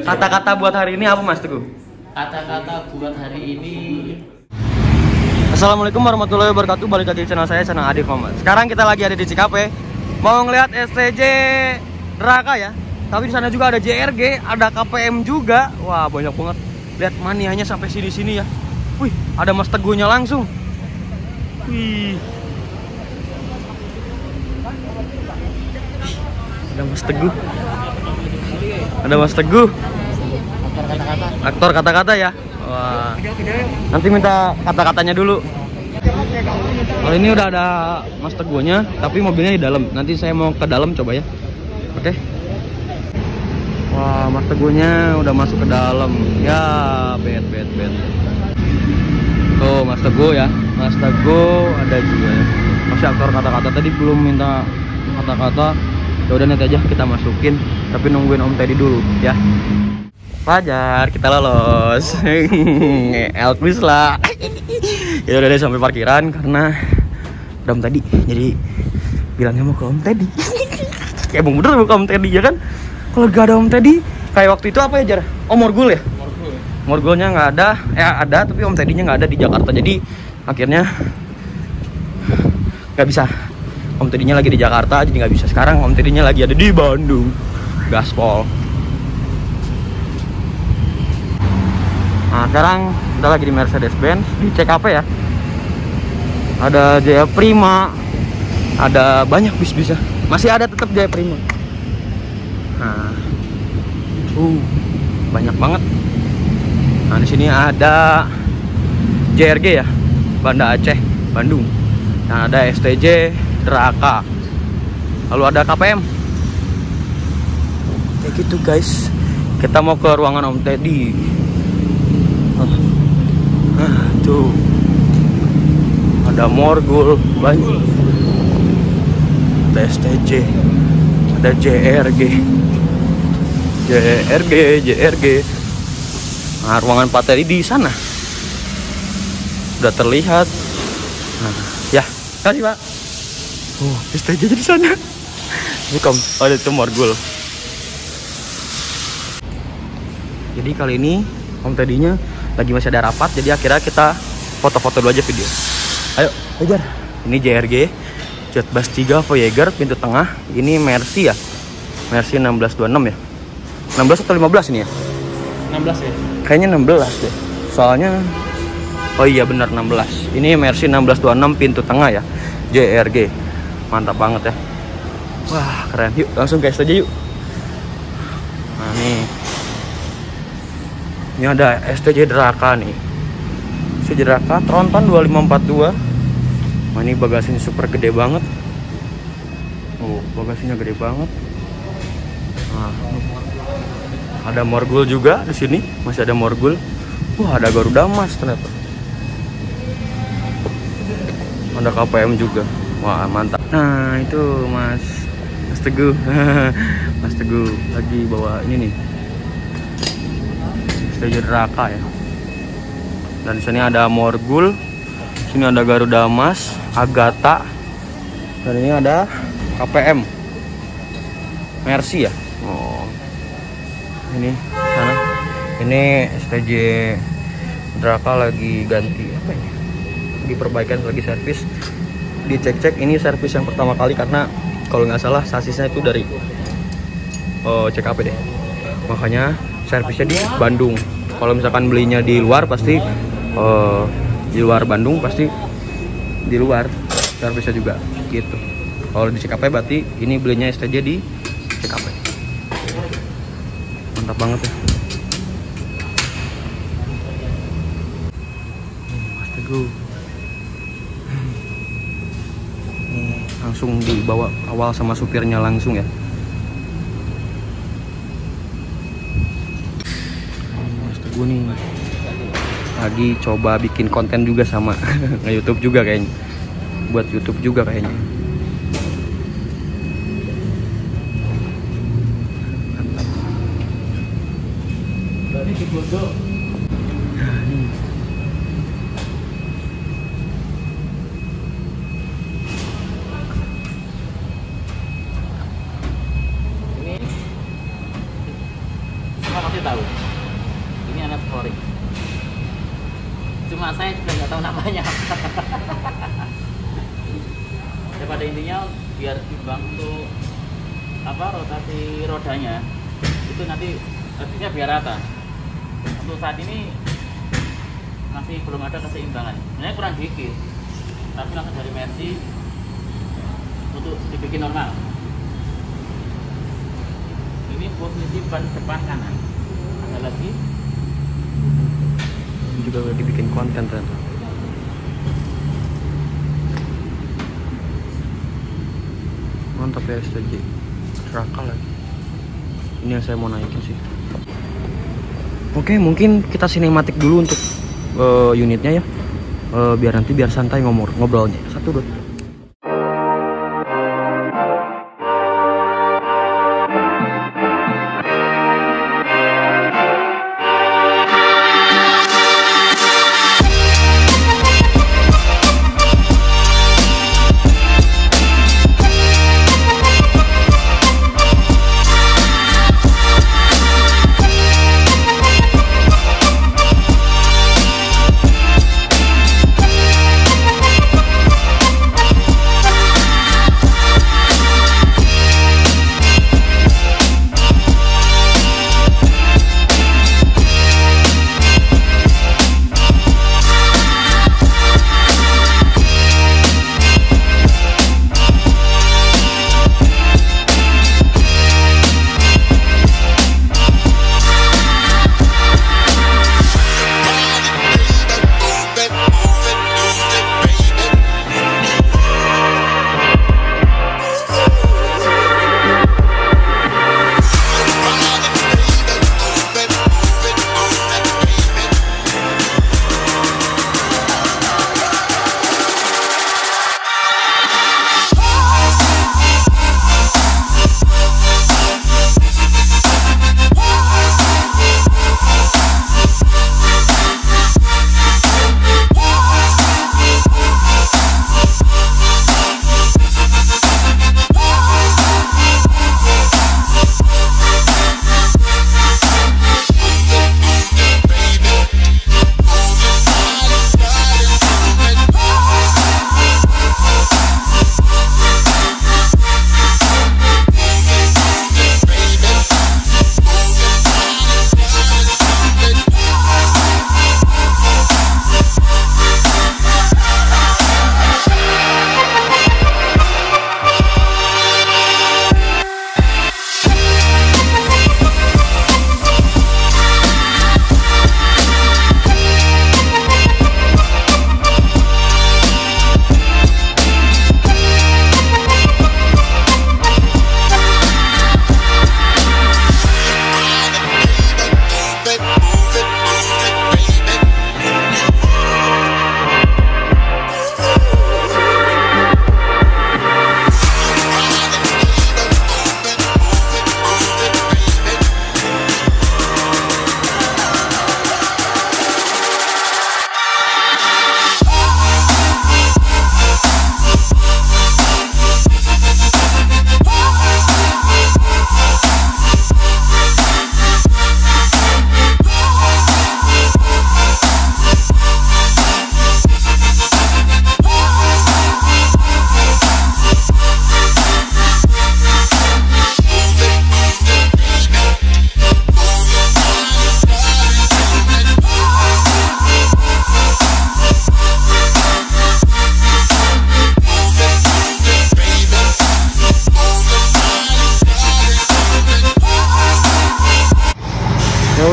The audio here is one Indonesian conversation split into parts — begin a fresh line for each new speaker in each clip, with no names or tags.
Kata-kata buat hari ini apa Mas Teguh?
Kata-kata buat hari ini.
Assalamualaikum warahmatullahi wabarakatuh. Balik lagi di channel saya, channel Adi Muhammad. Sekarang kita lagi ada di Cikape, mau ngeliat STJ Neraka ya. Tapi di sana juga ada JRG, ada KPM juga. Wah, banyak banget. Lihat manianya sampai sini-sini ya. Wih, ada Mas Teguhnya langsung. Wih. Ada Mas Teguh. Ada Mas Teguh. Aktor kata-kata ya. Wah. Nanti minta kata-katanya dulu. Kalau ini udah ada Mas Teguhnya, tapi mobilnya di dalam. Nanti saya mau ke dalam coba ya. Oke. Wah, Mas Teguhnya udah masuk ke dalam. Ya, bet. Tuh, Mas Teguh ya. Mas Teguh ada juga ya. Masih aktor kata-kata, tadi belum minta kata-kata. Ya udah, nanti aja kita masukin. Tapi nungguin Om Teddy dulu ya. Fajar, kita lolos. Elvis lah. Ya udah deh, sampai parkiran karena udah Om Teddy. Jadi bilangnya mau ke Om Teddy. Ya emang bener mau ke Om Teddy ya kan? Kalau gak ada Om Teddy, kayak waktu itu apa ya Jar? Oh, Morgul ya? Morgulnya nggak ada, ada tapi Om Teddy-nya nggak ada di Jakarta. Jadi akhirnya nggak bisa. Om Teddy-nya lagi di Jakarta, jadi nggak bisa. Sekarang Om Teddy-nya lagi ada di Bandung, gaspol. Nah, sekarang kita lagi di Mercedes-Benz di CKP ya. Ada Jaya Prima, ada banyak bis-bisnya. Masih ada tetap Jaya Prima. Nah, banyak banget. Nah, di sini ada JRG ya, Banda Aceh, Bandung. Nah, ada STJ Neraka. Lalu ada KPM. Kayak gitu guys. Kita mau ke ruangan Om Teddy. Tuh. Ada Morgul, banyak. Ada STJ. Ada JRG. Nah, ruangan Pak Teddy di sana. Sudah terlihat. Nah, ya, kasih Pak. STJ di sana. Bukan, ada itu Morgul. Jadi kali ini Om Teddy-nya lagi masih ada rapat, jadi akhirnya kita foto-foto dulu aja video. Ayo, kejar. Ini JRG, Jet Bass 3 Voyager, pintu tengah. Ini Mercy ya. Mercy 1626 ya. 16 atau 15 ini ya?
16 ya?
Kayaknya 16 deh. Soalnya oh iya benar 16. Ini Mercy 1626 pintu tengah ya. JRG. Mantap banget ya. Wah, keren. Yuk, langsung ke STJ yuk. Nah, nih. Ini ada STJ Neraka nih. STJ Neraka Tronton 2542. Nah, ini bagasinya super gede banget. Oh, bagasinya gede banget. Nah, ada Morgul juga di sini, masih ada Morgul. Wah, ada Garuda Mas ternyata. Ada KPM juga. Wah, mantap. Nah, itu Mas Teguh. Mas Teguh lagi bawa ini nih. STJ Neraka ya. Dan di sini ada Morgul. Sini ada Garuda Mas, Agatha. Dan ini ada KPM. Mercy ya. Oh. Ini sana. Ini STJ Neraka lagi ganti apa ini? Lagi perbaikan, lagi servis. Dicek-cek, ini servis yang pertama kali karena kalau nggak salah sasisnya itu dari CKP deh. Makanya servisnya di Bandung. Kalau misalkan belinya di luar pasti di luar Bandung, pasti di luar servisnya juga gitu. Kalau di CKP berarti ini belinya STJ di CKP. Mantap banget ya. Mas Teguh. Langsung dibawa awal sama supirnya langsung ya. Mas Teguh nih lagi coba bikin konten juga sama nge-YouTube juga kayaknya. Buat YouTube juga kayaknya. Nah, ini.
tahu. Ini anak Sporing. Cuma saya juga nggak tahu namanya. Ya pada intinya biar imbang untuk rotasi rodanya itu nanti harusnya biar rata. Untuk saat ini masih belum ada keseimbangan. Sebenarnya kurang dikit, tapi langsung dari Mercy untuk dibikin normal. Ini posisi ban depan kanan. Ada lagi.
Ini juga udah dibikin konten ternyata. Mantap ya STJ. Raka lagi. Ini yang saya mau naikin sih. Oke, mungkin kita sinematik dulu untuk unitnya ya. Biar santai ngobrolnya. 1, 2, 3.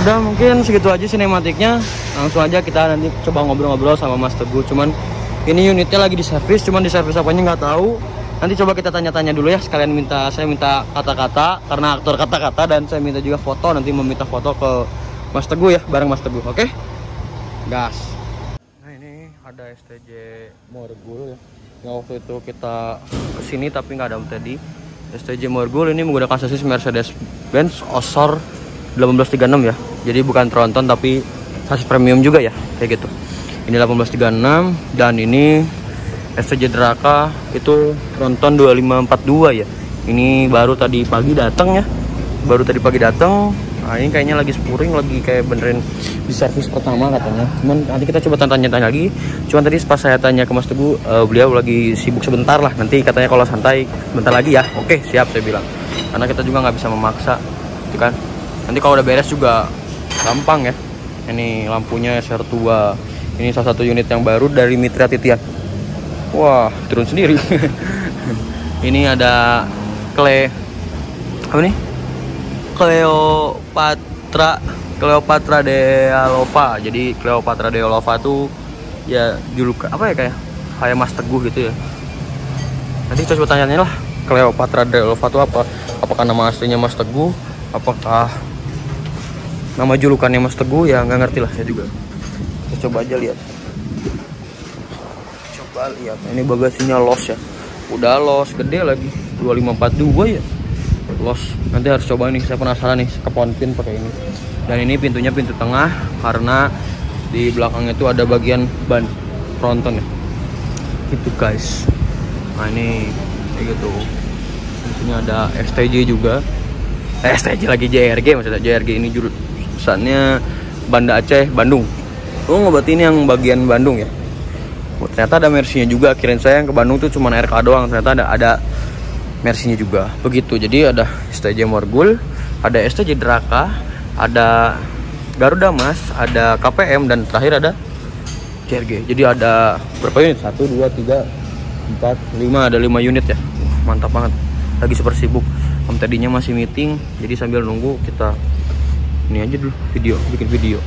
Udah mungkin segitu aja sinematiknya. Langsung aja kita nanti coba ngobrol-ngobrol sama Mas Teguh. Cuman ini unitnya lagi di servis, cuman di servis apanya nggak tahu. Nanti coba kita tanya-tanya dulu ya. Sekalian saya minta kata-kata karena aktor kata-kata, dan saya minta juga foto. Nanti meminta foto ke Mas Teguh ya, bareng Mas Teguh. Oke? Gas. Nah, ini ada STJ Morgul ya. Yang waktu itu kita kesini tapi nggak ada Om Teddy. STJ Morgul ini menggunakan sasis Mercedes-Benz Osor 1836 ya. Jadi bukan tronton tapi sasis premium juga ya, kayak gitu. Ini 1836 dan ini STJ Draka itu tronton 2542 ya. Ini baru tadi pagi datang ya. Baru tadi pagi datang Nah ini kayaknya lagi spuring, lagi kayak benerin di servis pertama katanya. Cuman nanti kita coba tanya-tanya lagi. Cuman tadi pas saya tanya ke Mas Teguh, beliau lagi sibuk sebentar lah. Nanti katanya kalau santai bentar lagi ya. Oke siap saya bilang. Karena kita juga nggak bisa memaksa, gitu kan. Nanti kalau udah beres juga gampang ya. Ini lampunya SR2. Ini salah satu unit yang baru dari Mitra Titian. Wah turun sendiri. Ini ada apa nih? Cleopatra Dealova. Jadi Cleopatra Dealova tuh ya julukan apa ya, kayak Mas Teguh gitu ya. Nanti coba tanya lah Cleopatra Dealova tuh apa? Apakah nama aslinya Mas Teguh? Apakah nama julukannya Mas Teguh? Ya nggak ngerti lah saya juga. Kita coba aja lihat. Coba lihat. Ini bagasinya los ya. Udah los gede lagi 2542 ya. Los. Nanti harus coba nih, saya penasaran nih ke ponpin pakai ini. Dan ini pintunya pintu tengah karena di belakangnya itu ada bagian ban fronton ya. Gitu guys. Nah ini kayak gitu. Di sini ada STJ juga. STJ lagi JRG, maksudnya JRG ini jurusannya Banda Aceh Bandung. Oh berarti ini yang bagian Bandung ya. Oh, ternyata ada Mercy-nya juga. Kirain saya yang ke Bandung tuh cuma RK doang. Ternyata ada Mercy-nya juga. Begitu. Jadi ada STJ Morgul, ada STJ Draka, ada Garuda Mas, ada KPM, dan terakhir ada JRG. Jadi ada berapa unit? 1, 2, 3, 4, 5. Ada 5 unit ya. Mantap banget. Lagi super sibuk. Om tadinya masih meeting. Jadi sambil nunggu kita ini aja dulu bikin video.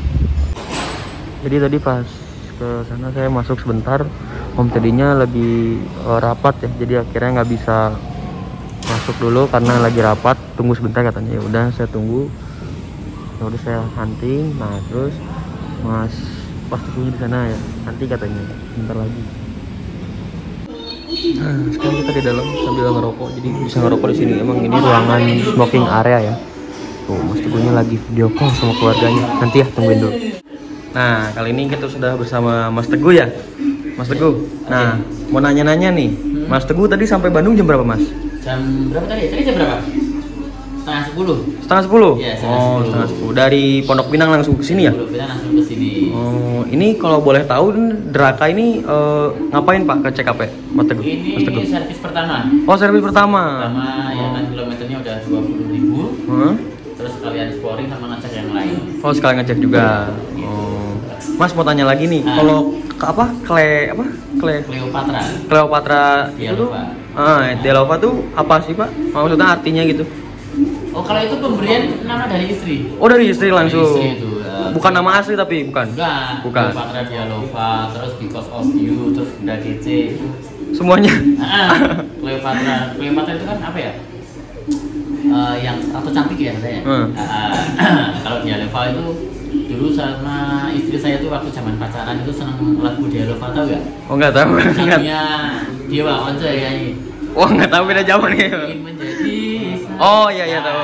Jadi tadi pas ke sana saya masuk sebentar. Om tadinya lagi rapat ya. Jadi akhirnya nggak bisa masuk dulu karena lagi rapat, tunggu sebentar katanya. Ya udah saya tunggu. Ya udah saya hunting. Nah terus Mas pas tunggu di sana ya, nanti katanya bentar lagi. Nah sekarang kita di dalam sambil ngerokok, jadi bisa ngerokok di sini. Emang ini ruangan smoking area ya. Tuh Mas Teguhnya lagi video call sama keluarganya. Nanti ya tungguin dulu. Nah kali ini kita sudah bersama Mas Teguh ya, Mas Teguh. Nah mau nanya-nanya nih, Mas Teguh tadi sampai Bandung jam berapa Mas?
Jam berapa tadi? Tadi jam berapa? Setengah 10.
Setengah 10?
Iya,
setengah 10. Dari Pondok Pinang langsung ke sini ya?
Pondok Pinang langsung ke sini.
Oh, ini kalau boleh tahu Draka ini ngapain Pak ke CKP? Mas Teguh.
Ini servis pertama.
Oh, servis pertama.
Ya kan kilometernya udah 20.000. Terus sekalian scoring sama ngecek yang lain.
Oh, sekalian ngecek juga.
Gitu.
Oh. Mas mau tanya lagi nih, kalau Cleopatra
Dealova.
Dealova tuh apa sih Pak? Maksudnya artinya gitu?
Oh kalau itu pemberian nama dari istri.
Oh dari istri langsung.
Dari istri itu,
bukan nama asli tapi bukan.
Cleopatra Dealova, terus Because of You, terus udah DC.
Semuanya.
Cleopatra itu kan apa ya? Yang atau cantik ya katanya. Kalau Dealova itu dulu sama istri saya tuh waktu zaman pacaran itu seneng lagu Dealova, tahu gak?
Oh nggak tahu.
Lagunya Dewa Once ya ini.
Oh nggak tahu, beda zaman nih.
Ingin menjadi.
Oh iya tahu.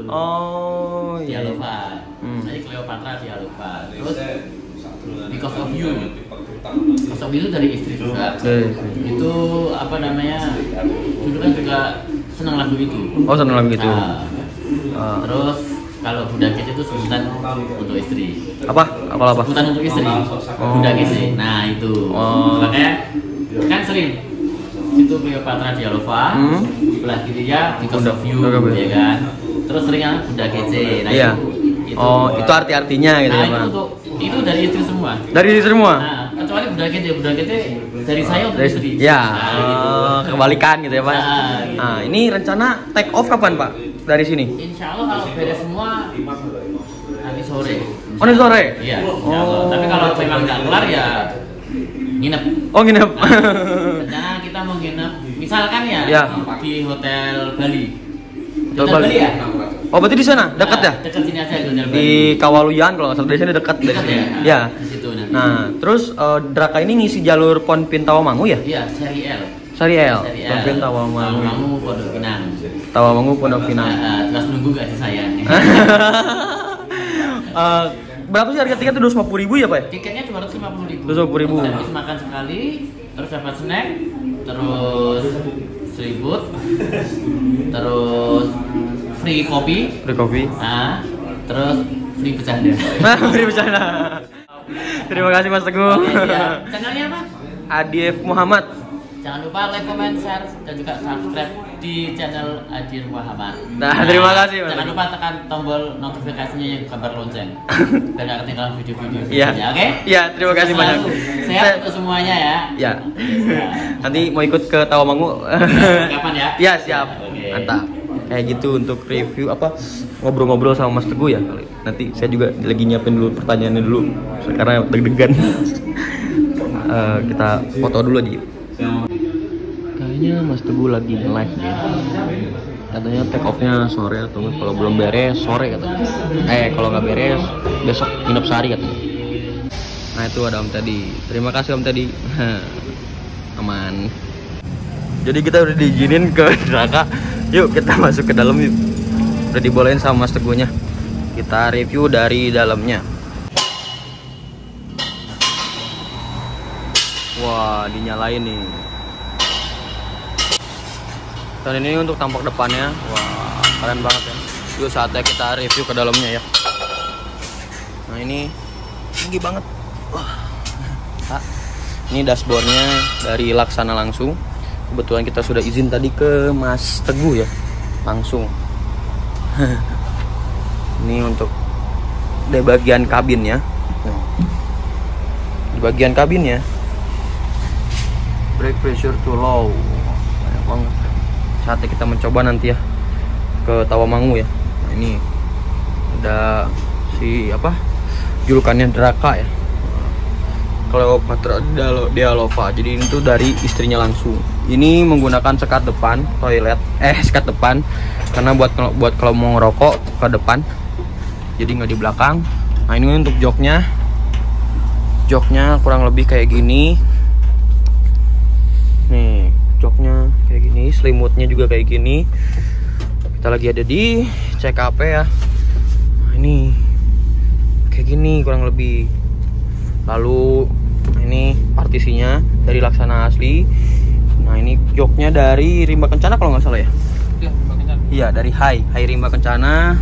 Oh iya.
Dealova. Jadi Cleopatra Dealova. Terus Because of You. Because of You dari istri juga. Itu apa namanya? Dulu kan juga seneng lagu itu.
Oh seneng lagu itu.
Terus kalau Buddha Kiss itu sebutan untuk istri.
Apa? Apa?
Sebutan untuk istri. Buddha Kiss. Nah itu. Makanya kan sering itu Cleopatra Dealova, sebelah kirinya Because of You, ya kan. Terus seringnya Buddha Kiss. Nah
iya.
itu.
Itu arti-artinya gitu ya Pak.
Itu dari istri semua.
Dari istri semua.
Nah, kecuali Buddha Kiss dari saya untuk istri.
Ya.
Gitu.
Kebalikan gitu ya Pak.
Gitu.
Nah ini rencana take off kapan Pak? Dari sini?
Insya Allah kalau beres semua nanti sore.
Oh nanti sore?
Iya. Tapi kalau memang nggak kelar ya nginep.
Oh nginep.
Rencana kita mau nginep, misalkan ya di Hotel Bali. Hotel Bali ya?
Oh berarti di sana dekat ya?
Dekat sini aja Hotel Bali.
Di Kawaluyan kalau nggak salah, dari sini dekat.
Dekat ya?
Ya.
Di situ nanti.
Nah terus Draka ini ngisi jalur Ponpin Tawamangu ya?
Iya, seri L.
Seri L. Ponpin Tawamangu.
Tawamangu Pondok Pinang.
Tawamangu Pondok Pinang.
Terus nunggu gak sih saya?
Berapa sih harga tiket itu? 250.000 ya Pak?
Tiketnya 250.000.
250.000.
Habis makan sekali, terus dapat snack, terus seribut, terus free kopi.
Free kopi.
Nah, Terus free bercanda.
Beri bercanda. Terima kasih Mas Teguh.
Ya. Channelnya apa?
Adif Muhammad.
Jangan lupa like, comment, share, dan juga subscribe di channel Adif Muhammad.
Nah, terima kasih Mas.
Jangan lupa tekan tombol notifikasinya yang gambar lonceng biar nggak ketinggalan video-video
Iya.
oke?
Iya, terima kasih banyak.
Sehat untuk semuanya ya.
Ya. Nanti mau ikut ke Tawamangu.
Kapan ya?
Ya, siap.
Oke.
Mantap. Kayak gitu untuk review apa ngobrol-ngobrol sama Mas Teguh ya. Nanti saya juga lagi nyiapin dulu pertanyaannya dulu karena deg-degan. Kita foto dulu aja. Kayaknya Mas Teguh lagi live ya. Katanya take off-nya sore atau enggak, kalau belum beres sore katanya. Kalau nggak beres besok nginep sehari katanya. Nah itu ada Om Teddy. Terima kasih Om Teddy. Aman. Jadi kita udah diizinin ke neraka. Yuk kita masuk ke dalam yuk. Udah dibolehin sama Mas Teguhnya. Kita review dari dalamnya. Wah, dinyalain nih. Dan ini untuk tampak depannya. Wah, keren banget ya. Yuk saatnya kita review ke dalamnya ya. Nah, ini tinggi banget. Wah. Ini dashboardnya dari Laksana langsung. Kebetulan kita sudah izin tadi ke Mas Teguh ya. Langsung. Ini untuk di bagian kabinnya. Di bagian kabinnya brake pressure too low. Banyak banget. Saatnya kita mencoba nanti ya ke Tawamangu ya. Nah, ini ada si apa? Julukannya Draka ya. Cleopatra Dialova. Jadi ini tuh dari istrinya langsung. Ini menggunakan sekat depan toilet, sekat depan karena buat kalau mau ngerokok ke depan. Jadi nggak di belakang. Nah, ini untuk joknya. Joknya kurang lebih kayak gini. Nih, joknya kayak gini, selimutnya juga kayak gini. Kita lagi ada di CKP ya. Nah, ini kayak gini kurang lebih. Lalu ini partisinya dari Laksana asli. Nah, ini joknya dari Rimba Kencana kalau nggak salah ya. Iya, dari Hai Rimba Kencana.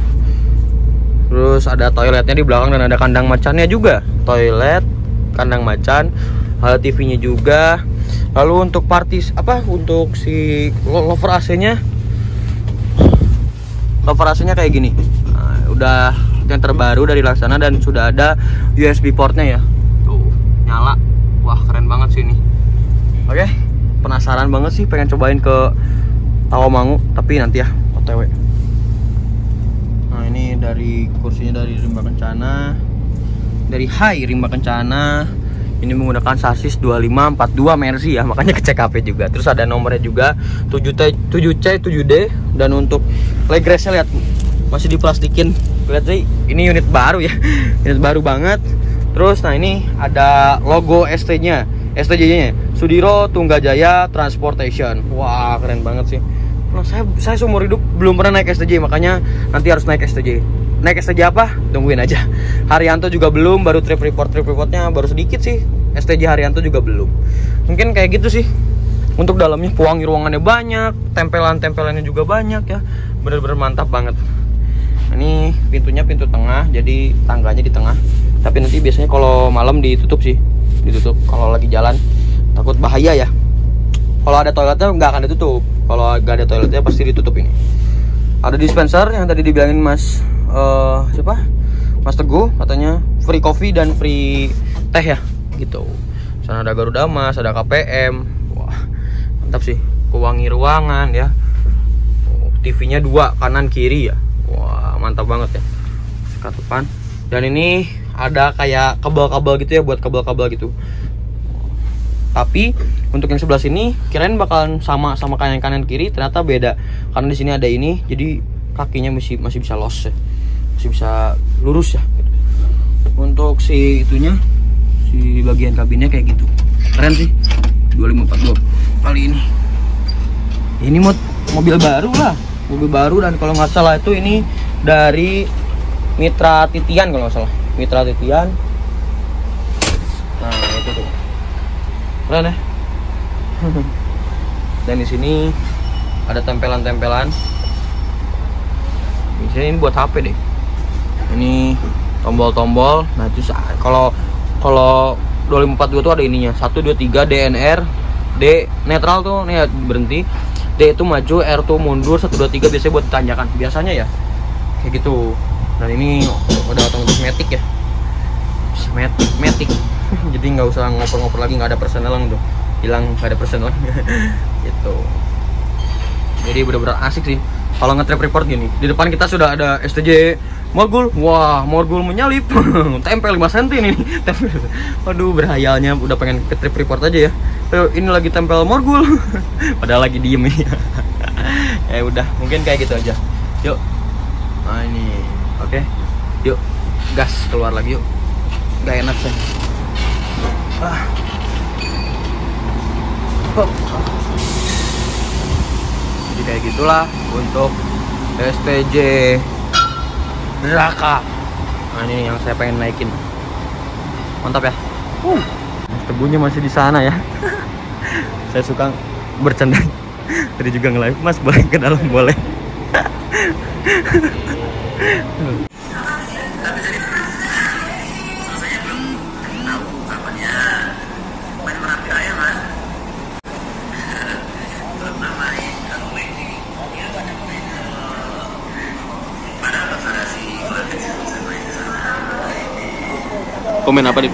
Terus ada toiletnya di belakang dan ada kandang macannya juga. Toilet, kandang macan, ada TV-nya juga. Lalu untuk untuk si lover AC-nya. Lover AC-nya kayak gini. Nah, udah yang terbaru dari Laksana dan sudah ada USB portnya ya. Tuh, nyala. Wah, keren banget sih ini. Oke, penasaran banget sih pengen cobain ke Tawamangu, tapi nanti ya OTW. Nah, ini dari kursinya dari Rimba Kencana. Dari Hai Rimba Kencana. Ini menggunakan sasis 2542 Mercy ya, makanya ke CKP juga. Terus ada nomornya juga 7C 7D. Dan untuk leg rest-nya lihat masih diplastikin. Lihat sih, ini unit baru ya. Unit baru banget. Terus nah ini ada logo STJ-nya, Sudiro Tunggajaya Transportation. Wah, keren banget sih. Nah, saya seumur hidup belum pernah naik STJ, makanya nanti harus naik STJ. Naik STJ apa? Tungguin aja. Haryanto juga belum, baru trip reportnya baru sedikit sih. STJ Haryanto juga belum. Mungkin kayak gitu sih. Untuk dalamnya pewangi ruangannya banyak, tempelannya juga banyak ya. Bener-bener mantap banget. Ini pintunya pintu tengah, jadi tangganya di tengah. Tapi nanti biasanya kalau malam ditutup sih. Ditutup kalau lagi jalan. Takut bahaya ya. Kalau ada toiletnya nggak akan ditutup. Kalau nggak ada toiletnya pasti ditutup ini. Ada dispenser yang tadi dibilangin Mas Mas Teguh, katanya free coffee dan free teh ya gitu. Sana ada Garuda Mas, ada KPM. Wah, mantap sih. Pewangi ruangan ya. TV-nya 2 kanan kiri ya. Wah, mantap banget ya. Sekat depan. Dan ini ada kayak kabel-kabel gitu ya, buat kabel-kabel gitu. Tapi untuk yang sebelah sini kirain bakalan sama kayak yang kanan kiri, ternyata beda. Karena di sini ada ini, jadi kakinya masih bisa los ya. Masih bisa lurus ya gitu. Untuk si itunya, si bagian kabinnya kayak gitu. Keren sih. 2542 kali ini. Ini mobil baru lah. Mobil baru, dan kalau nggak salah itu ini dari Mitra Titian kalau nggak salah. Mitra Titian. Nah, itu tuh. Keren ya. Dan di sini ada tempelan-tempelan. Di sini buat HP deh. Ini tombol-tombol. Nah itu kalau 2542 tuh ada ininya 1, 2, 3 DNR. D netral tuh nih berhenti, D itu maju, R tuh mundur, 1, 2, 3 biasanya buat tanjakan biasanya ya kayak gitu. Dan ini udah otomatis matic ya, matic jadi nggak usah ngoper-ngoper lagi, nggak ada persenelang tuh, hilang, nggak ada persenelang gitu. Jadi bener-bener asik sih kalau nge-trip report gini. Di depan kita sudah ada STJ Morgul. Wah, Morgul menyalip tempel 5 cm nih tempel. Waduh, berhayalnya udah pengen ke trip report aja ya. Ini lagi tempel Morgul padahal lagi diem nih. Ya udah, mungkin kayak gitu aja. Yuk. Nah ini oke. Yuk gas keluar lagi yuk. Gak enak sih. Jadi kayak gitulah untuk STJ Draka. Nah ini yang saya pengen naikin. Mantap ya. Teguhnya masih di sana ya. Saya suka bercanda. Tadi juga nge-live, Mas boleh ke dalam, boleh. Komen apa nih?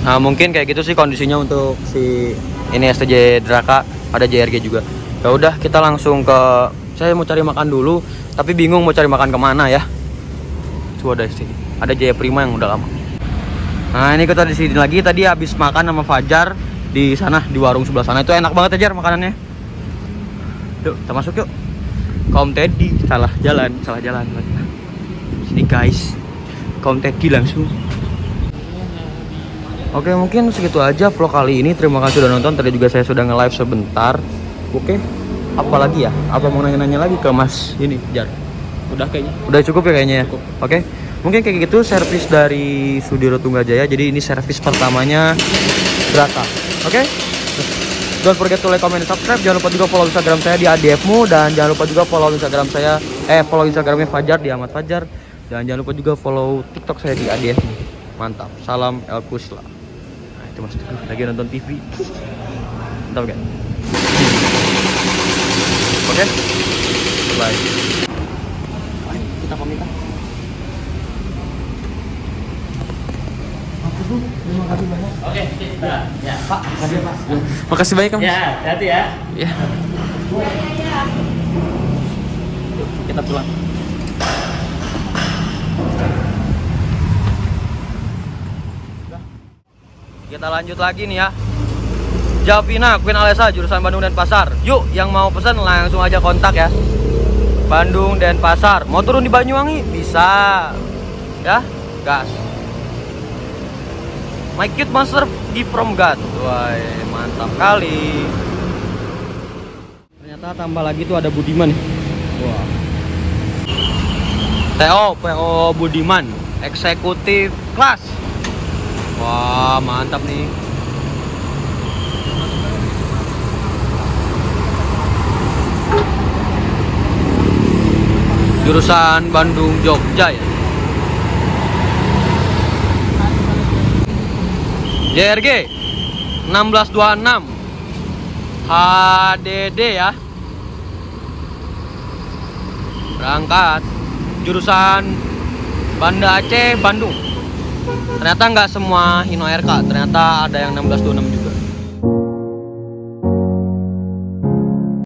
Nah mungkin kayak gitu sih kondisinya untuk si ini STJ Draka, ada JRG juga. Ya udah kita langsung ke, saya mau cari makan dulu tapi bingung mau cari makan kemana ya. Coba ada sini, ada Jaya Prima yang udah lama. Nah ini kita di sini lagi, tadi habis makan sama Fajar di sana di warung sebelah sana, itu enak banget aja makanannya. Yuk kita masuk yuk. Kaum Teddy salah jalan sini guys, Kaum Teddy langsung. Oke, mungkin segitu aja vlog kali ini. Terima kasih sudah nonton. Tadi juga saya sudah nge-live sebentar. Oke, apalagi ya? Apa mau nanya-nanya lagi ke Mas ini, Jar?
Udah kayaknya.
Udah cukup ya kayaknya ya?
Cukup.
Oke, mungkin kayak gitu servis dari Sudiro Tunggajaya. Jadi ini servis pertamanya Draka. Oke? Don't forget to like, comment, and subscribe. Jangan lupa juga follow Instagram saya di ADFmu. Dan jangan lupa juga follow Instagram saya, follow Instagramnya Fajar di Ahmad Fajar. Dan jangan lupa juga follow TikTok saya di ADFmu. Mantap, salam El Kusla. Nah itu Mas Teguh lagi nonton TV. Mantap kan? Oke, bye.
Kita pamit.
Terima kasih banyak.
Oke, ya.
Pak, makasih Pak. Makasih banyak Mas.
Ya, hati ya.
Ya.
Kita pulang.
Kita lanjut lagi nih ya. Javina, Queen Alessa, jurusan Bandung Denpasar. Yuk, yang mau pesan langsung aja kontak ya. Bandung Denpasar. Mau turun di Banyuwangi? Bisa. Ya, gas. My cute monster gift from God. Wah, mantap kali. Ternyata tambah lagi tuh ada Budiman nih. Wah. PO Budiman, eksekutif kelas. Wah, mantap nih. Jurusan Bandung Jogja ya. JRG 1626 HDD ya. Berangkat jurusan Banda Aceh Bandung. Ternyata nggak semua Hino RK, ternyata ada yang 1626 juga.